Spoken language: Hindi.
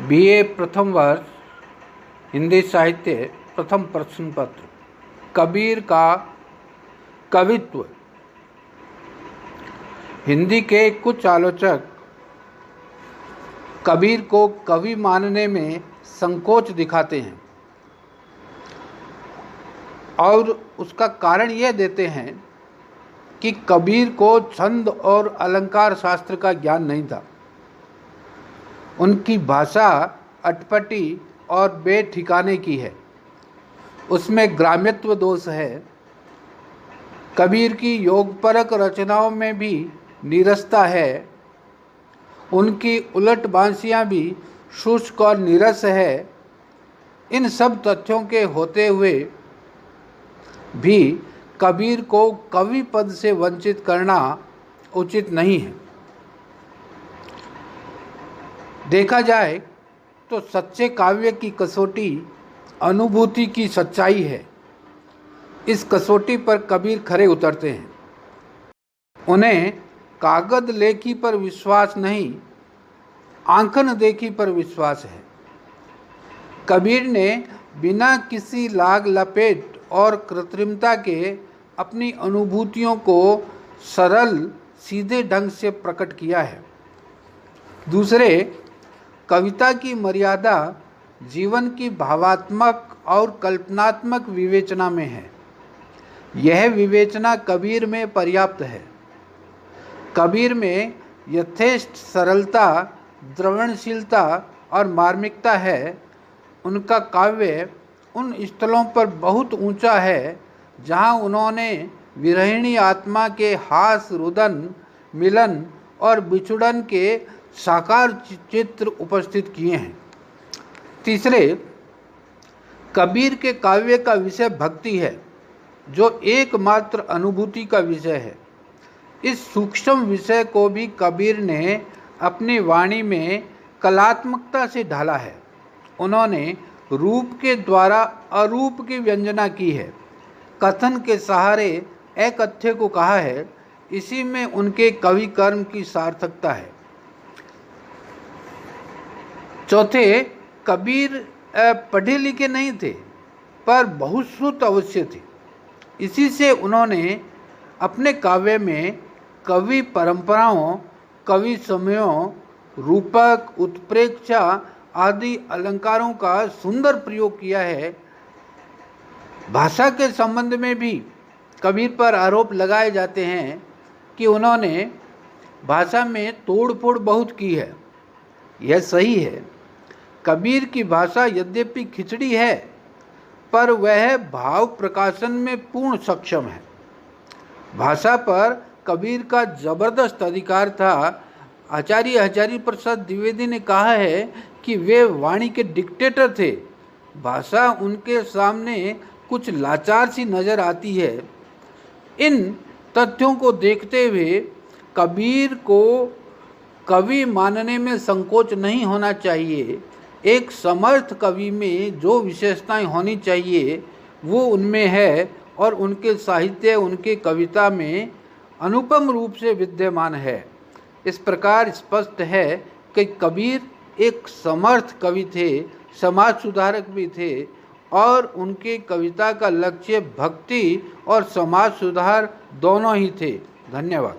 बीए प्रथम वर्ष हिंदी साहित्य प्रथम प्रश्न पत्र। कबीर का कवित्व। हिंदी के कुछ आलोचक कबीर को कवि मानने में संकोच दिखाते हैं और उसका कारण यह देते हैं कि कबीर को छंद और अलंकार शास्त्र का ज्ञान नहीं था। उनकी भाषा अटपटी और बेठिकाने की है, उसमें ग्राम्यत्व दोष है। कबीर की योगपरक रचनाओं में भी नीरसता है, उनकी उलट बांसियाँ भी शुष्क और नीरस है। इन सब तथ्यों के होते हुए भी कबीर को कवि पद से वंचित करना उचित नहीं है। देखा जाए तो सच्चे काव्य की कसौटी अनुभूति की सच्चाई है। इस कसौटी पर कबीर खरे उतरते हैं। उन्हें कागद लेखी पर विश्वास नहीं, आंखन देखी पर विश्वास है। कबीर ने बिना किसी लाग लपेट और कृत्रिमता के अपनी अनुभूतियों को सरल सीधे ढंग से प्रकट किया है। दूसरे, कविता की मर्यादा जीवन की भावात्मक और कल्पनात्मक विवेचना में है। यह विवेचना कबीर में पर्याप्त है। कबीर में यथेष्ट सरलता, द्रवणशीलता और मार्मिकता है। उनका काव्य उन स्थलों पर बहुत ऊंचा है जहां उन्होंने विरहिणी आत्मा के हास, रुदन, मिलन और बिछुड़न के साकार चित्र उपस्थित किए हैं। तीसरे, कबीर के काव्य का विषय भक्ति है, जो एकमात्र अनुभूति का विषय है। इस सूक्ष्म विषय को भी कबीर ने अपनी वाणी में कलात्मकता से ढाला है। उन्होंने रूप के द्वारा अरूप की व्यंजना की है, कथन के सहारे अकथ्य को कहा है। इसी में उनके कवि कर्म की सार्थकता है। चौथे, कबीर पढ़े लिखे नहीं थे, पर बहुत श्रुत अवश्य थे। इसी से उन्होंने अपने काव्य में कवि परंपराओं, कवि समयों, रूपक, उत्प्रेक्षा आदि अलंकारों का सुंदर प्रयोग किया है। भाषा के संबंध में भी कबीर पर आरोप लगाए जाते हैं कि उन्होंने भाषा में तोड़-फोड़ बहुत की है। यह सही है। कबीर की भाषा यद्यपि खिचड़ी है, पर वह भाव प्रकाशन में पूर्ण सक्षम है। भाषा पर कबीर का जबरदस्त अधिकार था। आचार्य हजारी प्रसाद द्विवेदी ने कहा है कि वे वाणी के डिक्टेटर थे। भाषा उनके सामने कुछ लाचार सी नजर आती है। इन तथ्यों को देखते हुए कबीर को कवि मानने में संकोच नहीं होना चाहिए। एक समर्थ कवि में जो विशेषताएं होनी चाहिए वो उनमें है और उनके साहित्य, उनके कविता में अनुपम रूप से विद्यमान है। इस प्रकार स्पष्ट है कि कबीर एक समर्थ कवि थे, समाज सुधारक भी थे और उनके कविता का लक्ष्य भक्ति और समाज सुधार दोनों ही थे। धन्यवाद।